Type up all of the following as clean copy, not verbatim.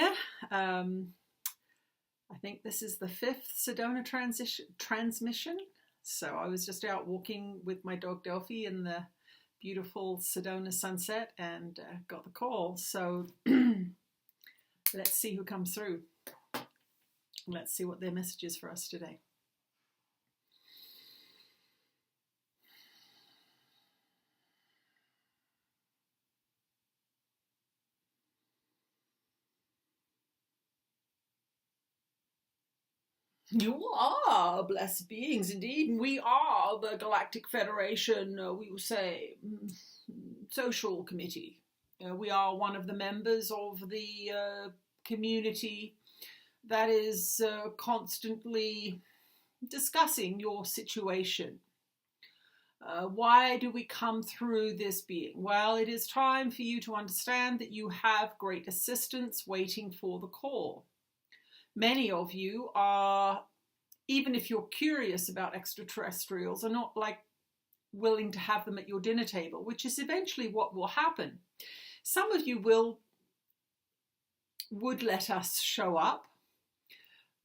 here. I think this is the fifth Sedona transmission. So I was just out walking with my dog Delphi in the beautiful Sedona sunset and got the call. So let's see who comes through. Let's see what their message is for us today. You are blessed beings, indeed. We are the Galactic Federation, we will say, social committee. We are one of the members of the community that is constantly discussing your situation. Why do we come through this being? Well, it is time for you to understand that you have great assistance waiting for the call. Many of you are, even if you're curious about extraterrestrials, are not willing to have them at your dinner table, which is eventually what will happen. Some of you would let us show up,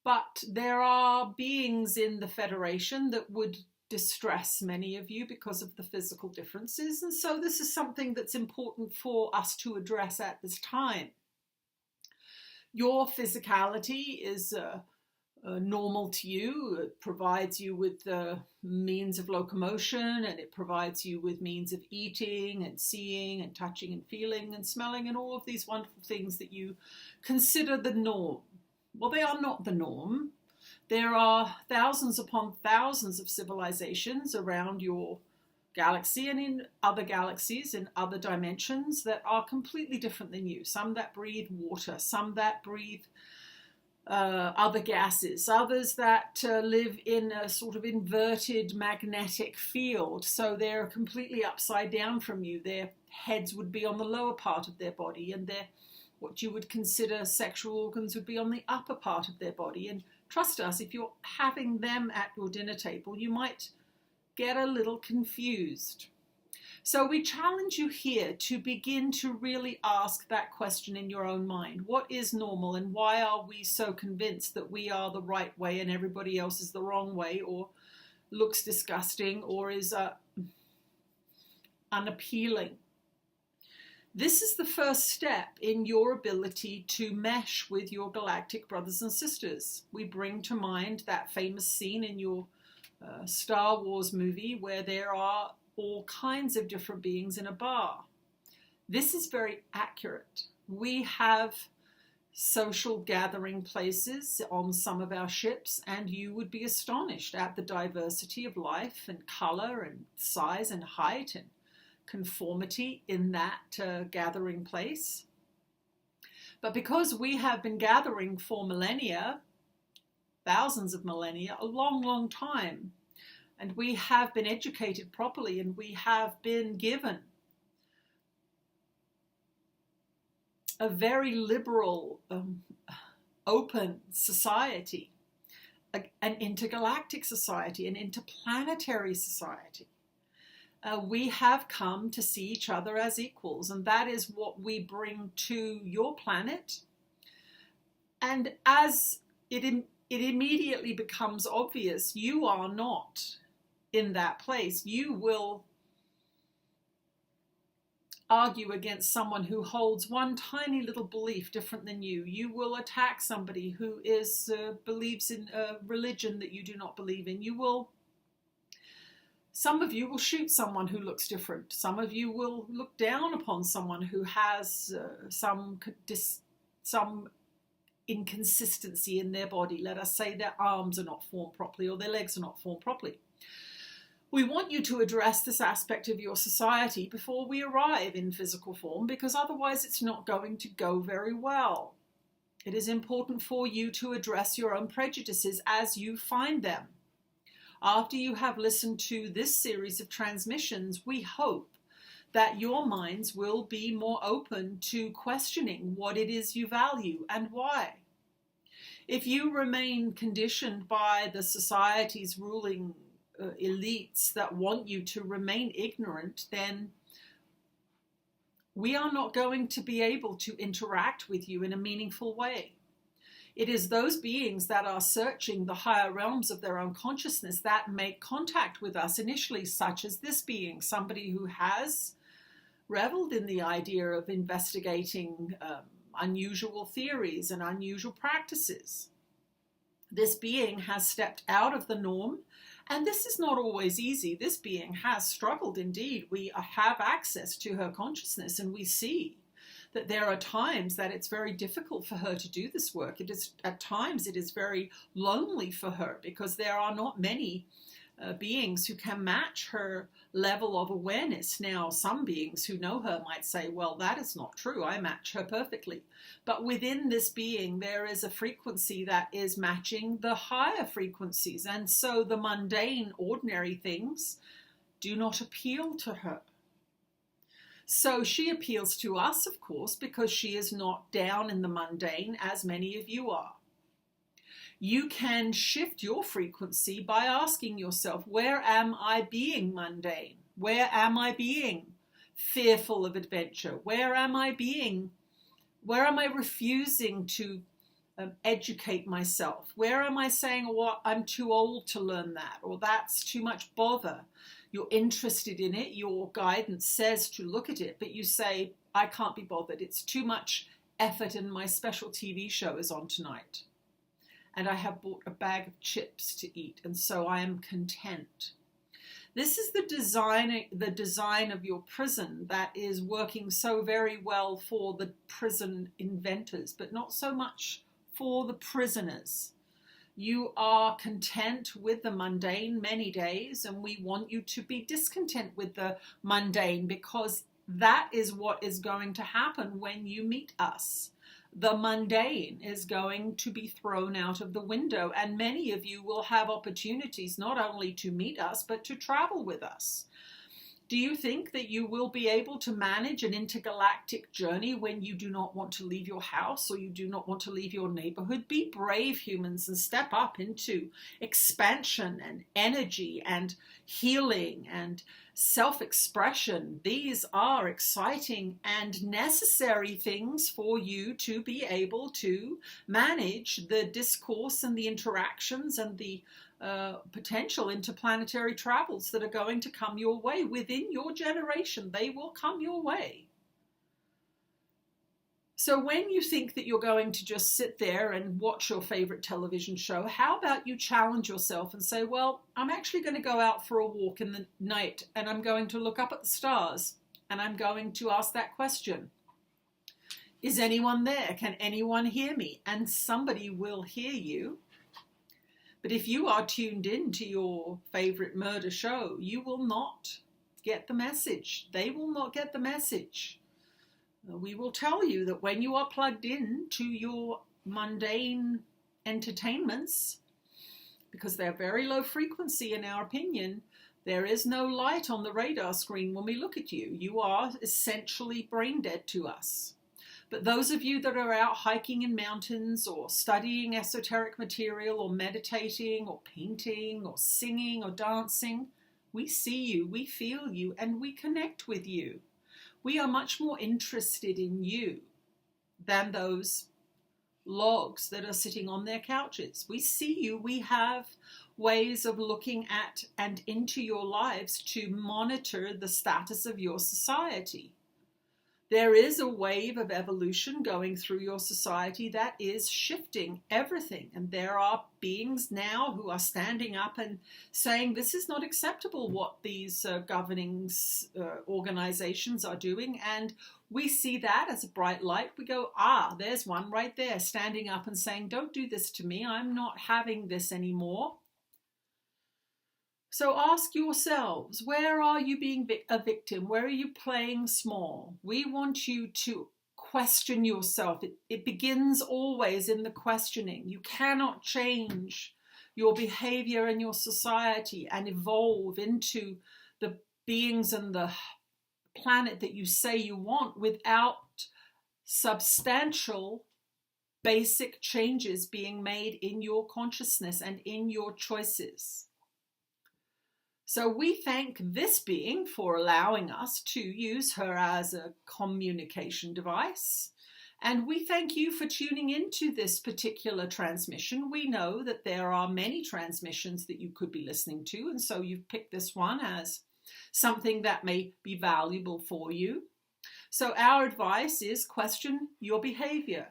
but there are beings in the Federation that would distress many of you because of the physical differences, and so this is something that's important for us to address at this time. Your physicality is normal to you. It provides you with the means of locomotion, and it provides you with means of eating and seeing and touching and feeling and smelling and all of these wonderful things that you consider the norm. Well, they are not the norm. There are thousands upon thousands of civilizations around your galaxy and in other galaxies, in other dimensions that are completely different than you. Some that breathe water, some that breathe other gases, others that live in a sort of inverted magnetic field. So they're completely upside down from you. Their heads would be on the lower part of their body, and what you would consider sexual organs would be on the upper part of their body. And trust us, if you're having them at your dinner table, you might get a little confused. So we challenge you here to begin to really ask that question in your own mind. What is normal, and why are we so convinced that we are the right way and everybody else is the wrong way, or looks disgusting, or is unappealing? This is the first step in your ability to mesh with your galactic brothers and sisters. We bring to mind that famous scene in your Star Wars movie where there are all kinds of different beings in a bar. This is very accurate. We have social gathering places on some of our ships, and you would be astonished at the diversity of life and color and size and height and conformity in that gathering place. But because we have been gathering for millennia, thousands of millennia, a long, long time, and we have been educated properly, and we have been given a very liberal, open society, an intergalactic society, an interplanetary society. We have come to see each other as equals, and that is what we bring to your planet. And as it immediately becomes obvious you are not in that place, you will argue against someone who holds one tiny little belief different than you. You will attack somebody who believes in a religion that you do not believe in. Some of you will shoot someone who looks different. Some of you will look down upon someone who has some inconsistency in their body. Let us say their arms are not formed properly or their legs are not formed properly. We want you to address this aspect of your society before we arrive in physical form, because otherwise it's not going to go very well. It is important for you to address your own prejudices as you find them. After you have listened to this series of transmissions, we hope that your minds will be more open to questioning what it is you value and why. If you remain conditioned by the society's ruling elites that want you to remain ignorant, then we are not going to be able to interact with you in a meaningful way. It is those beings that are searching the higher realms of their own consciousness that make contact with us initially, such as this being, somebody who has reveled in the idea of investigating unusual theories and unusual practices. This being has stepped out of the norm, and this is not always easy. This being has struggled indeed. We have access to her consciousness, and we see that there are times that it's very difficult for her to do this work. At times it is very lonely for her because there are not many beings who can match her level of awareness. Now, some beings who know her might say, well, that is not true. I match her perfectly. But within this being, there is a frequency that is matching the higher frequencies. And so the mundane, ordinary things do not appeal to her. So she appeals to us, of course, because she is not down in the mundane as many of you are. You can shift your frequency by asking yourself, where am I being mundane? Where am I being fearful of adventure? Where am I refusing to educate myself? Where am I saying, well, I'm too old to learn that, or that's too much bother? You're interested in it, your guidance says to look at it, but you say, I can't be bothered. It's too much effort and my special TV show is on tonight. And I have bought a bag of chips to eat, and so I am content. This is the design of your prison that is working so very well for the prison inventors, but not so much for the prisoners. You are content with the mundane many days, and we want you to be discontent with the mundane because that is what is going to happen when you meet us. The mundane is going to be thrown out of the window, and many of you will have opportunities not only to meet us, but to travel with us. Do you think that you will be able to manage an intergalactic journey when you do not want to leave your house or you do not want to leave your neighborhood? Be brave, humans, and step up into expansion and energy and healing and self-expression. These are exciting and necessary things for you to be able to manage the discourse and the interactions and the potential interplanetary travels that are going to come your way within your generation. They will come your way. So when you think that you're going to just sit there and watch your favorite television show, how about you challenge yourself and say, well, I'm actually going to go out for a walk in the night and I'm going to look up at the stars and I'm going to ask that question. Is anyone there? Can anyone hear me? And somebody will hear you. But if you are tuned in to your favorite murder show, you will not get the message. They will not get the message. We will tell you that when you are plugged in to your mundane entertainments, because they're very low frequency in our opinion, there is no light on the radar screen when we look at you. You are essentially brain dead to us. But those of you that are out hiking in mountains or studying esoteric material or meditating or painting or singing or dancing, we see you, we feel you, and we connect with you. We are much more interested in you than those logs that are sitting on their couches. We see you. We have ways of looking at and into your lives to monitor the status of your society. There is a wave of evolution going through your society that is shifting everything. And there are beings now who are standing up and saying, this is not acceptable what these governing organizations are doing. And we see that as a bright light. We go, there's one right there standing up and saying, don't do this to me. I'm not having this anymore. So ask yourselves, where are you being a victim? Where are you playing small? We want you to question yourself. It begins always in the questioning. You cannot change your behavior and your society and evolve into the beings and the planet that you say you want without substantial basic changes being made in your consciousness and in your choices. So we thank this being for allowing us to use her as a communication device. And we thank you for tuning into this particular transmission. We know that there are many transmissions that you could be listening to, and so you've picked this one as something that may be valuable for you. So our advice is question your behavior.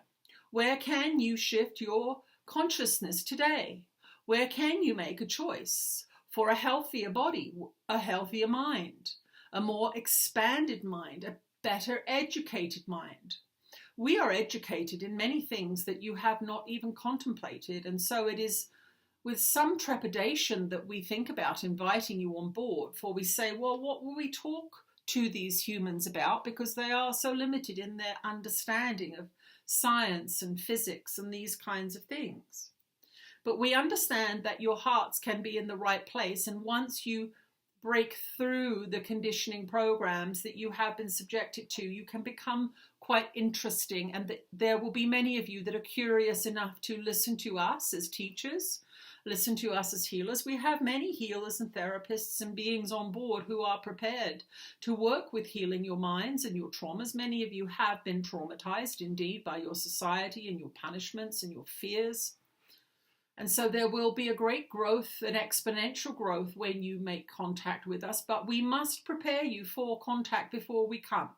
Where can you shift your consciousness today? Where can you make a choice for a healthier body, a healthier mind, a more expanded mind, a better educated mind? We are educated in many things that you have not even contemplated, and so it is with some trepidation that we think about inviting you on board, for we say, well, what will we talk to these humans about, because they are so limited in their understanding of science and physics and these kinds of things. But we understand that your hearts can be in the right place, and once you break through the conditioning programs that you have been subjected to, you can become quite interesting, and that there will be many of you that are curious enough to listen to us as teachers, listen to us as healers. We have many healers and therapists and beings on board who are prepared to work with healing your minds and your traumas. Many of you have been traumatized indeed by your society and your punishments and your fears. And so there will be a great growth, an exponential growth when you make contact with us, but we must prepare you for contact before we come.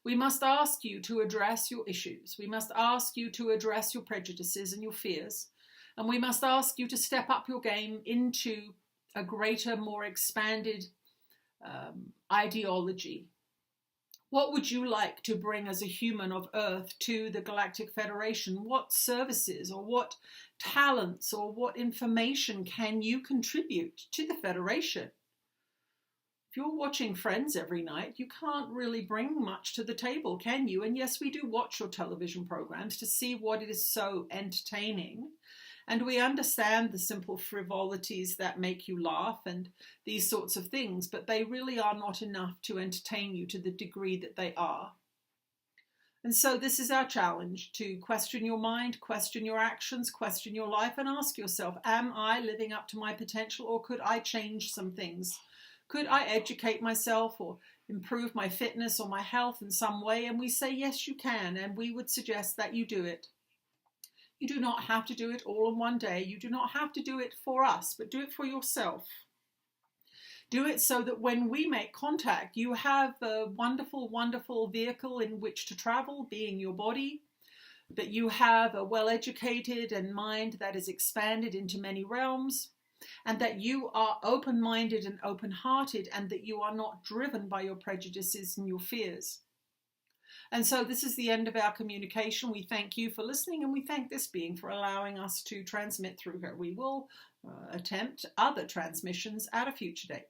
We must ask you to address your issues. We must ask you to address your prejudices and your fears. And we must ask you to step up your game into a greater, more expanded ideology. What would you like to bring as a human of Earth to the Galactic Federation? What services or what talents or what information can you contribute to the Federation? If you're watching Friends every night, you can't really bring much to the table, can you? And yes, we do watch your television programs to see what is so entertaining. And we understand the simple frivolities that make you laugh and these sorts of things, but they really are not enough to entertain you to the degree that they are. And so this is our challenge, to question your mind, question your actions, question your life, and ask yourself, am I living up to my potential, or could I change some things? Could I educate myself or improve my fitness or my health in some way? And we say, yes, you can, and we would suggest that you do it. You do not have to do it all in one day. You do not have to do it for us, but do it for yourself. Do it so that when we make contact, you have a wonderful, wonderful vehicle in which to travel, being your body, that you have a well-educated and mind that is expanded into many realms, and that you are open-minded and open-hearted, and that you are not driven by your prejudices and your fears. And so this is the end of our communication. We thank you for listening, and we thank this being for allowing us to transmit through her. We will attempt other transmissions at a future date.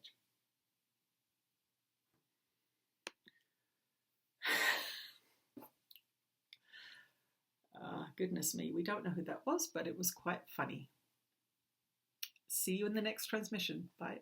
Goodness me, we don't know who that was, but it was quite funny. See you in the next transmission. Bye.